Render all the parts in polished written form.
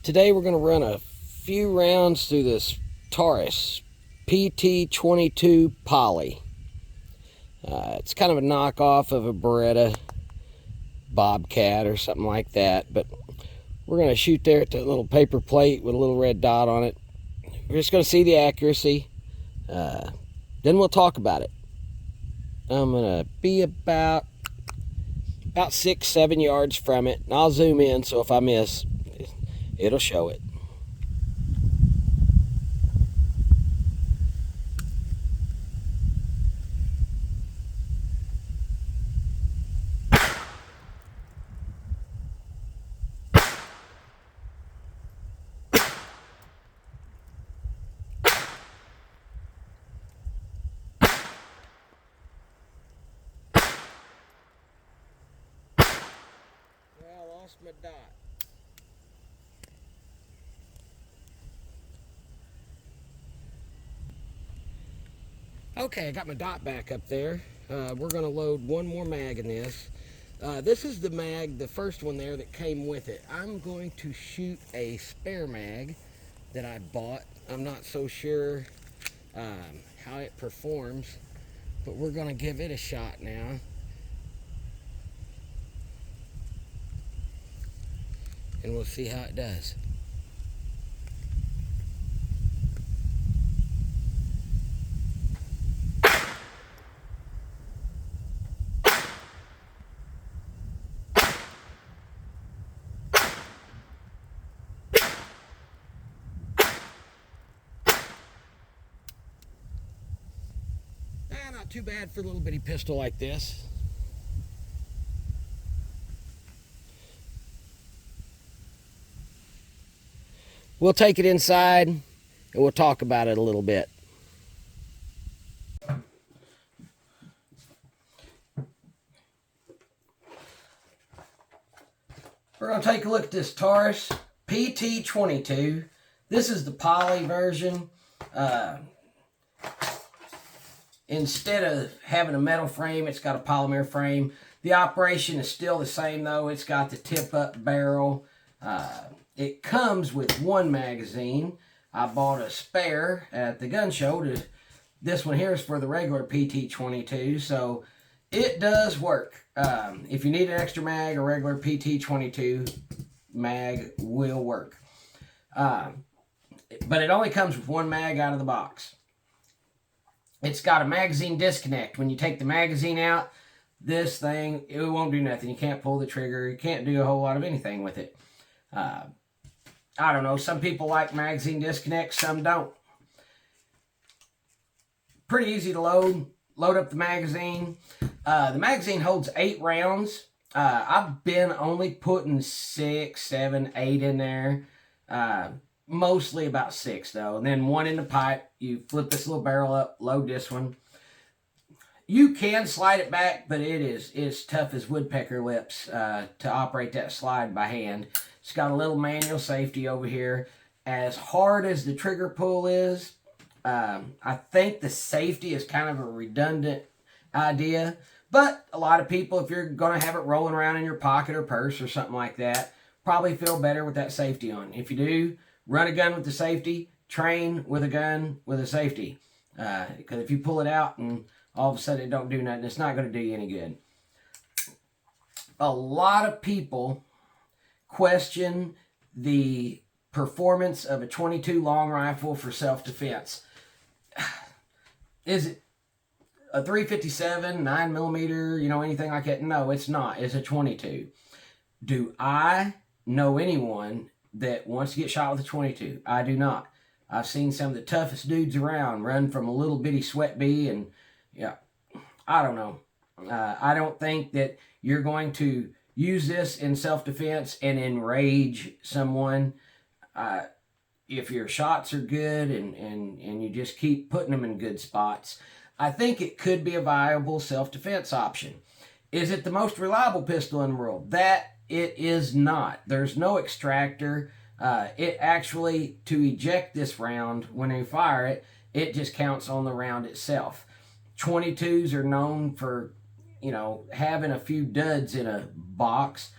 Today we're going to run a few rounds through this Taurus PT22 Poly. It's kind of a knockoff of a Beretta Bobcat or something like that, but we're going to shoot there at the little paper plate with a little red dot on it. We're just going to see the accuracy. Then we'll talk about it. I'm going to be about 6-7 yards from it, and I'll zoom in so if I miss, it'll show it. Well, I lost my dot. Okay, I got my dot back up there. We're going to load one more mag in this. This is the mag, the first one there that came with it. I'm going to shoot a spare mag that I bought. I'm not so sure how it performs, but we're going to give it a shot now. And we'll see how it does. Not too bad for a little bitty pistol like this. We'll take it inside and we'll talk about it a little bit. We're going to take a look at this Taurus PT22. This is the Poly version. Instead of having a metal frame, it's got a polymer frame. The operation is still the same though. It's got the tip-up barrel. It comes with one magazine. I bought a spare at the gun show. This one here is for the regular PT22, so it does work. If you need an extra mag, a regular PT22 mag will work. But it only comes with one mag out of the box. It's got a magazine disconnect. When you take the magazine out, this thing, it won't do nothing. You can't pull the trigger. You can't do a whole lot of anything with it. I don't know. Some people like magazine disconnects, some don't. Pretty easy to load. Load up the magazine. The magazine holds 8 rounds. I've been only putting 6, 7, 8 in there. Mostly about 6 though, and then 1 in the pipe. You flip this little barrel up, load this one. You can slide it back, but it is tough as woodpecker lips to operate that slide by hand. It's got a little manual safety over here. As hard as the trigger pull is, I think the safety is kind of a redundant idea, but a lot of people, if you're going to have it rolling around in your pocket or purse or something like that, probably feel better with that safety on. If you do, run a gun with the safety, train with a gun with a safety. Because if you pull it out and all of a sudden it don't do nothing, it's not going to do you any good. A lot of people question the performance of a 22 long rifle for self-defense. Is it a 357, 9mm, anything like that? No, it's not. It's a 22. Do I know anyone that wants to get shot with a 22? I do not. I've seen some of the toughest dudes around run from a little bitty sweat bee, and yeah, I don't know. I don't think that you're going to use this in self-defense and enrage someone. If your shots are good and you just keep putting them in good spots, I think it could be a viable self-defense option. Is it the most reliable pistol in the world? That it is not. There's no extractor. It actually, to eject this round, when you fire it, it just counts on the round itself. 22s are known for, having a few duds in a box.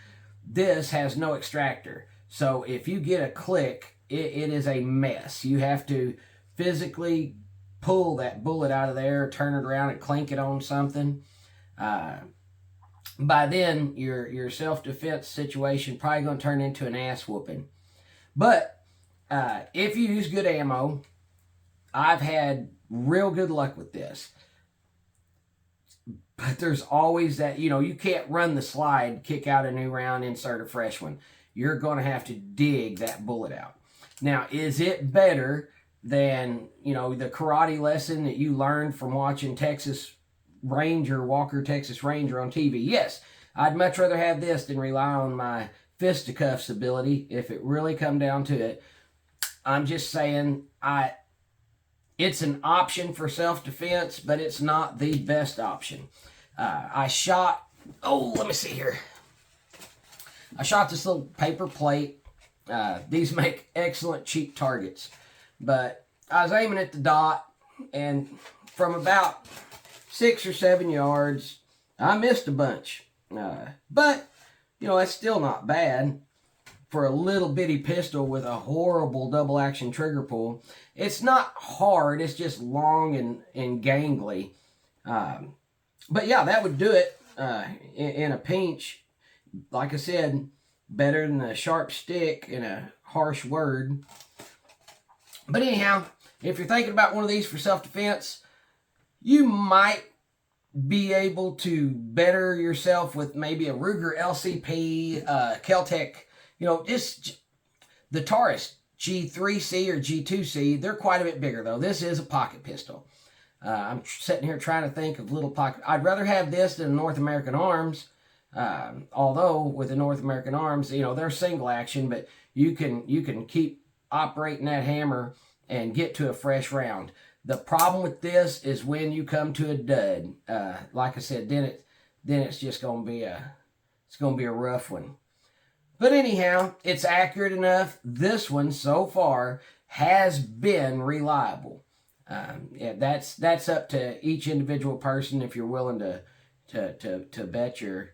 This has no extractor. So if you get a click, it is a mess. You have to physically pull that bullet out of there, turn it around and clink it on something. By then, your self-defense situation probably going to turn into an ass whooping. But if you use good ammo, I've had real good luck with this. But there's always that, you can't run the slide, kick out a new round, insert a fresh one. You're going to have to dig that bullet out. Now, is it better than, the karate lesson that you learned from watching Walker Texas Ranger on TV? Yes, I'd much rather have this than rely on my fisticuffs ability if it really come down to it. I'm just saying, it's an option for self-defense, but it's not the best option. Let me see here. I shot this little paper plate. These make excellent cheap targets. But I was aiming at the dot, and from about 6 or 7 yards, I missed a bunch. But, that's still not bad for a little bitty pistol with a horrible double action trigger pull. It's not hard, it's just long and gangly. But yeah, that would do it in a pinch. Like I said, better than a sharp stick and a harsh word. But anyhow, if you're thinking about one of these for self-defense, you might be able to better yourself with maybe a Ruger LCP, Keltec, just the Taurus G3C or G2C. They're quite a bit bigger, though. This is a pocket pistol. I'm sitting here trying to think of little pocket. I'd rather have this than a North American Arms. Although with the North American Arms, they're single action, but you can keep operating that hammer and get to a fresh round. The problem with this is when you come to a dud. Like I said, then it's just gonna be a rough one. But anyhow, it's accurate enough. This one so far has been reliable. Yeah, that's up to each individual person if you're willing to bet your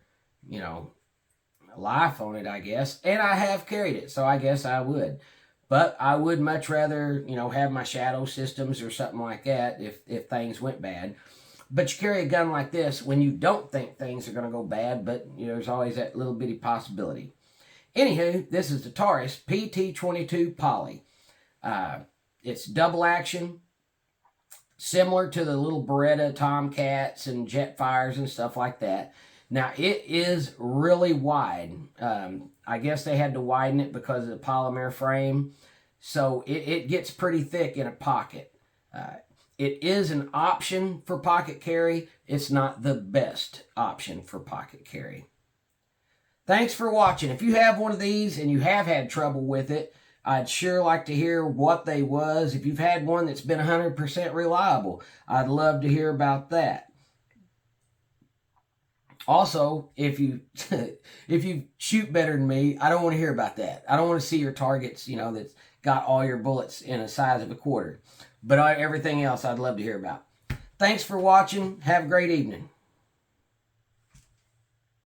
life on it, I guess. And I have carried it, so I guess I would. But I would much rather, have my shadow systems or something like that if things went bad. But you carry a gun like this when you don't think things are going to go bad, but there's always that little bitty possibility. Anywho, this is the Taurus PT22 Poly. It's double action, similar to the little Beretta Tomcats and Jetfires and stuff like that. Now, it is really wide. I guess they had to widen it because of the polymer frame. So it gets pretty thick in a pocket. It is an option for pocket carry. It's not the best option for pocket carry. Thanks for watching. If you have one of these and you have had trouble with it, I'd sure like to hear what they was. If you've had one that's been 100% reliable, I'd love to hear about that. Also, if you shoot better than me, I don't want to hear about that. I don't want to see your targets, that's got all your bullets in a size of a quarter. But everything else I'd love to hear about. Thanks for watching. Have a great evening.